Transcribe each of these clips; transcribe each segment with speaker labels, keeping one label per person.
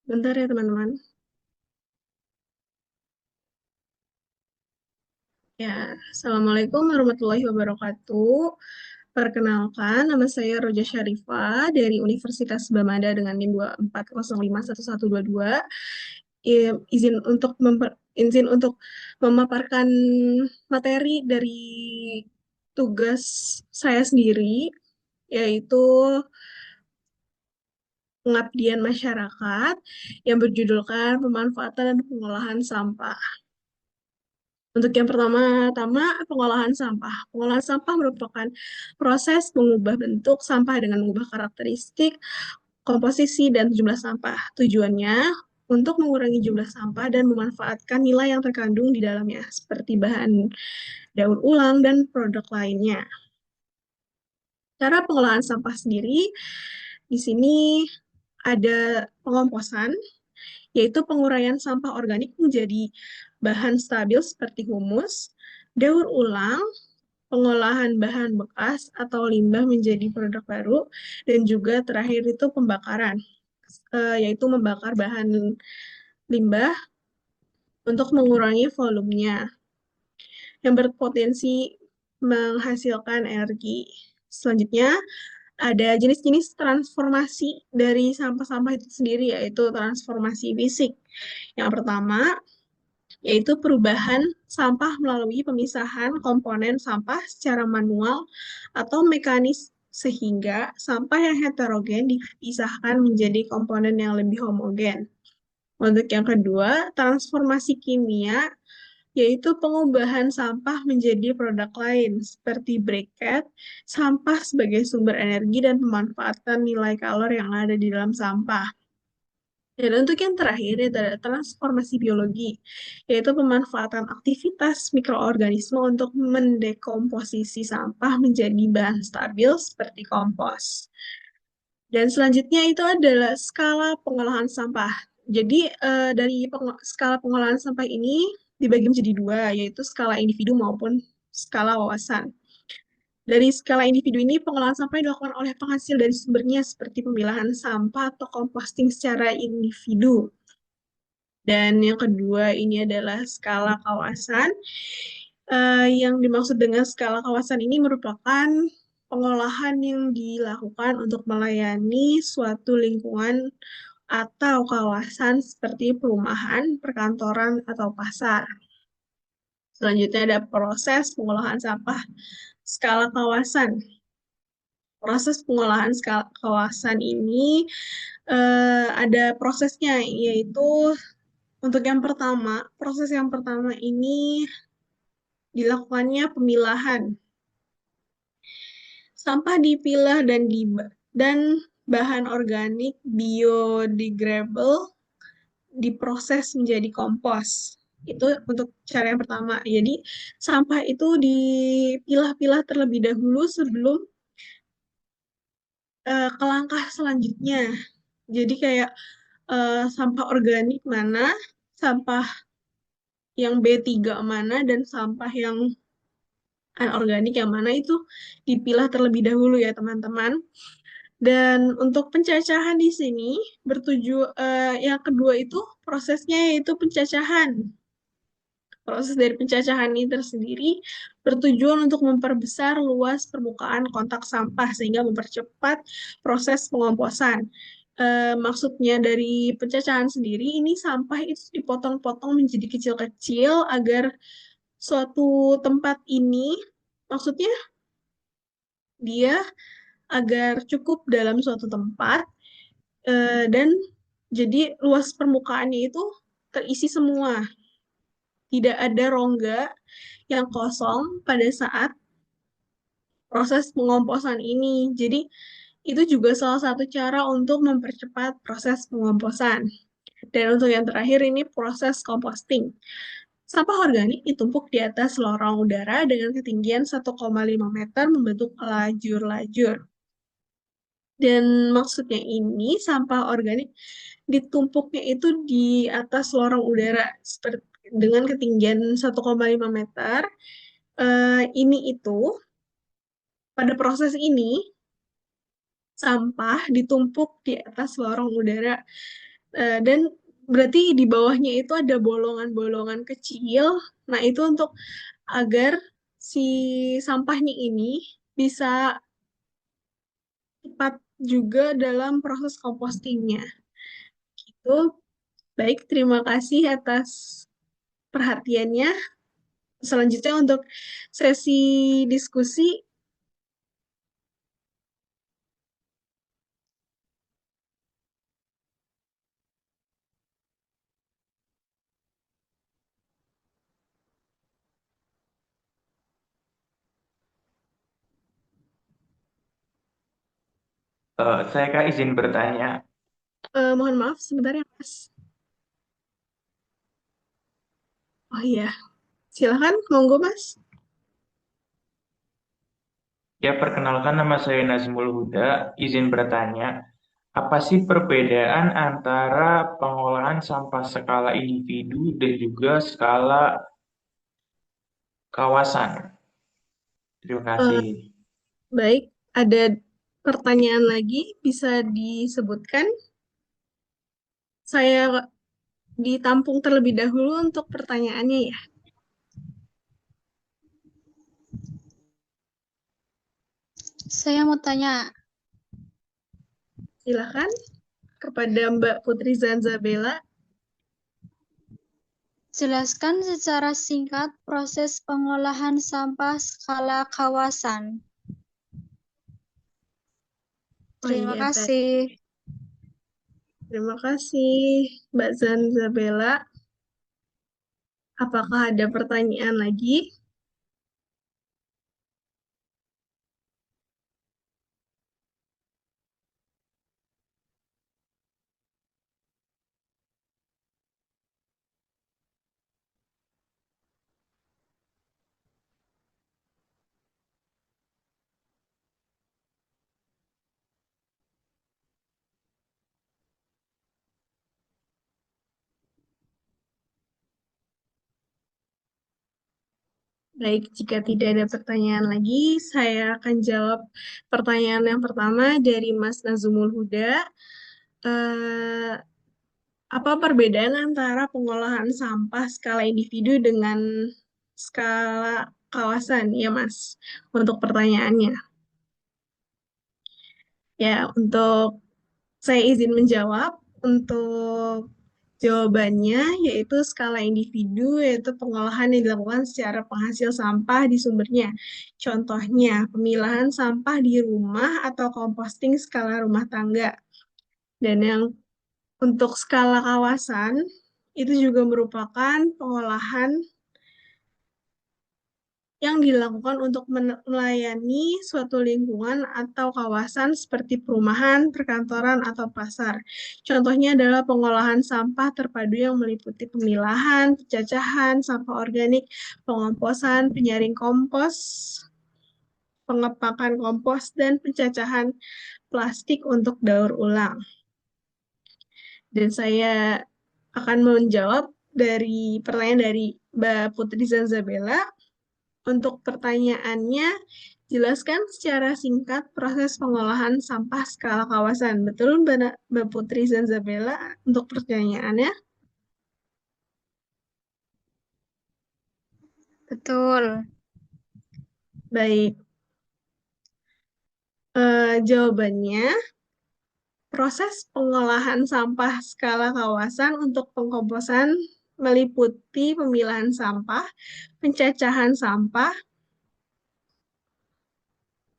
Speaker 1: Bentar ya teman-teman. Ya, Assalamualaikum warahmatullahi wabarakatuh. Perkenalkan, nama saya Roja Syarifah dari Universitas Bamada dengan NIM 24051122. Izin untuk memaparkan materi dari tugas saya sendiri, yaitu pengabdian masyarakat yang berjudulkan pemanfaatan dan pengolahan sampah. Untuk yang pertama-tama, pengolahan sampah. Pengolahan sampah merupakan proses mengubah bentuk sampah dengan mengubah karakteristik, komposisi, dan jumlah sampah. Tujuannya untuk mengurangi jumlah sampah dan memanfaatkan nilai yang terkandung di dalamnya, seperti bahan daur ulang dan produk lainnya. Cara pengolahan sampah sendiri, di sini ada pengomposan, yaitu penguraian sampah organik menjadi bahan stabil seperti humus, daur ulang, pengolahan bahan bekas atau limbah menjadi produk baru, dan juga terakhir itu pembakaran, yaitu membakar bahan limbah untuk mengurangi volumenya yang berpotensi menghasilkan energi. Selanjutnya, ada jenis-jenis transformasi dari sampah-sampah itu sendiri, yaitu transformasi fisik. Yang pertama, yaitu perubahan sampah melalui pemisahan komponen sampah secara manual atau mekanis sehingga sampah yang heterogen dipisahkan menjadi komponen yang lebih homogen. Untuk yang kedua, transformasi kimia, yaitu pengubahan sampah menjadi produk lain, seperti briquette, sampah sebagai sumber energi dan pemanfaatan nilai kalor yang ada di dalam sampah. Dan untuk yang terakhir, yaitu ada transformasi biologi, yaitu pemanfaatan aktivitas mikroorganisme untuk mendekomposisi sampah menjadi bahan stabil seperti kompos. Dan selanjutnya itu adalah skala pengolahan sampah. Jadi dari skala pengolahan sampah ini dibagi menjadi dua, yaitu skala individu maupun skala wawasan. Dari skala individu ini, pengolahan sampah dilakukan oleh penghasil dari sumbernya seperti pemilahan sampah atau composting secara individu. Dan yang kedua ini adalah skala kawasan. Yang dimaksud dengan skala kawasan ini merupakan pengolahan yang dilakukan untuk melayani suatu lingkungan atau kawasan seperti perumahan, perkantoran, atau pasar. Selanjutnya ada proses pengolahan sampah skala kawasan. Proses pengolahan skala kawasan ini ada prosesnya, yaitu untuk yang pertama, proses yang pertama ini dilakukannya pemilahan. Sampah dipilah dan bahan organik biodegradable diproses menjadi kompos. Itu untuk cara yang pertama. Jadi sampah itu dipilah-pilah terlebih dahulu sebelum ke langkah selanjutnya. Jadi kayak sampah organik mana, sampah yang B3 mana, dan sampah yang anorganik yang mana itu dipilah terlebih dahulu ya teman-teman. Dan untuk pencacahan di sini yang kedua itu prosesnya yaitu pencacahan. Proses dari pencacahan ini tersendiri bertujuan untuk memperbesar luas permukaan kontak sampah sehingga mempercepat proses pengomposan. Maksudnya dari pencacahan sendiri, ini sampah itu dipotong-potong menjadi kecil-kecil agar suatu tempat ini, maksudnya dia agar cukup dalam suatu tempat dan jadi luas permukaannya itu terisi semua. Tidak ada rongga yang kosong pada saat proses pengomposan ini. Jadi itu juga salah satu cara untuk mempercepat proses pengomposan. Dan untuk yang terakhir ini proses composting. Sampah organik ditumpuk di atas lorong udara dengan ketinggian 1,5 meter membentuk lajur-lajur. Dan maksudnya ini sampah organik ditumpuknya itu di atas lorong udara dengan ketinggian 1,5 meter. Ini itu pada proses ini sampah ditumpuk di atas lorong udara Dan berarti di bawahnya itu ada bolongan-bolongan kecil. Nah, itu untuk agar si sampahnya ini bisa cepat juga dalam proses compostingnya. Itu baik, terima kasih atas perhatiannya. Selanjutnya untuk sesi diskusi,
Speaker 2: Saya Kak izin bertanya.
Speaker 1: mohon maaf sebentar ya Mas. Oh iya, silakan, monggo Mas.
Speaker 2: Ya, perkenalkan nama saya Nazmul Huda. Izin bertanya, apa sih perbedaan antara pengolahan sampah skala individu dan juga skala kawasan? Terima
Speaker 1: Eh,
Speaker 2: kasih.
Speaker 1: Baik, ada pertanyaan lagi bisa disebutkan? Saya ditampung terlebih dahulu untuk pertanyaannya ya.
Speaker 3: Saya mau tanya,
Speaker 1: Silakan kepada Mbak Putri Zanzabela.
Speaker 3: jelaskan secara singkat proses pengolahan sampah skala kawasan.
Speaker 1: Oh
Speaker 3: Terima
Speaker 1: iya, baik.
Speaker 3: kasih.
Speaker 1: Terima kasih Mbak Zanzabela. Apakah ada pertanyaan lagi? Baik, jika tidak ada pertanyaan lagi, saya akan jawab pertanyaan yang pertama dari Mas Nazumul Huda. Eh, apa perbedaan antara pengolahan sampah skala individu dengan skala kawasan, ya Mas? Untuk pertanyaannya. Ya, untuk saya izin menjawab. Untuk jawabannya, yaitu skala individu, yaitu pengolahan yang dilakukan secara penghasil sampah di sumbernya. Contohnya, pemilahan sampah di rumah atau composting skala rumah tangga. Dan yang untuk skala kawasan, itu juga merupakan pengolahan yang dilakukan untuk melayani suatu lingkungan atau kawasan seperti perumahan, perkantoran, atau pasar. Contohnya adalah pengolahan sampah terpadu yang meliputi pemilahan, pencacahan, sampah organik, pengomposan, penyaring kompos, pengepakan kompos, dan pencacahan plastik untuk daur ulang. Dan saya akan menjawab dari pertanyaan dari Mbak Putri Zanzabela. Untuk pertanyaannya, jelaskan secara singkat proses pengolahan sampah skala kawasan. Betul, Mbak Putri Zanzabela, untuk pertanyaannya?
Speaker 3: Betul.
Speaker 1: Baik. Jawabannya, proses pengolahan sampah skala kawasan untuk pengkomposan meliputi pemilahan sampah, pencacahan sampah,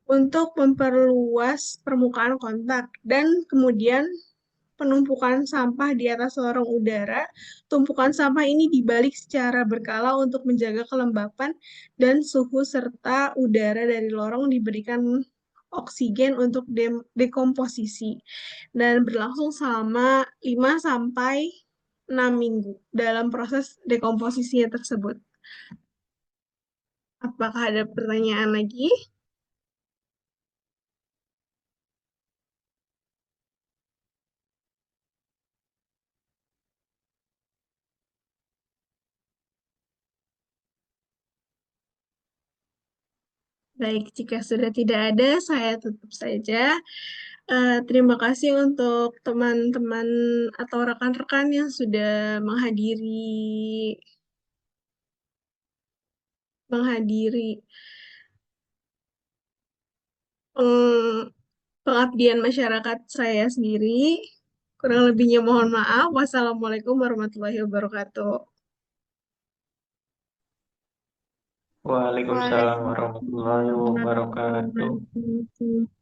Speaker 1: untuk memperluas permukaan kontak, dan kemudian penumpukan sampah di atas lorong udara. Tumpukan sampah ini dibalik secara berkala untuk menjaga kelembapan dan suhu serta udara dari lorong diberikan oksigen untuk dekomposisi dan berlangsung selama 5 sampai 6 minggu dalam proses dekomposisinya tersebut. Apakah ada pertanyaan lagi? Baik, jika sudah tidak ada, saya tutup saja. Terima kasih untuk teman-teman atau rekan-rekan yang sudah menghadiri menghadiri peng- pengabdian masyarakat saya sendiri. Kurang lebihnya mohon maaf. Wassalamualaikum warahmatullahi wabarakatuh.
Speaker 2: Waalaikumsalam
Speaker 3: Waalaikumsalam
Speaker 2: warahmatullahi
Speaker 3: warahmatullahi
Speaker 2: wabarakatuh.
Speaker 3: wabarakatuh.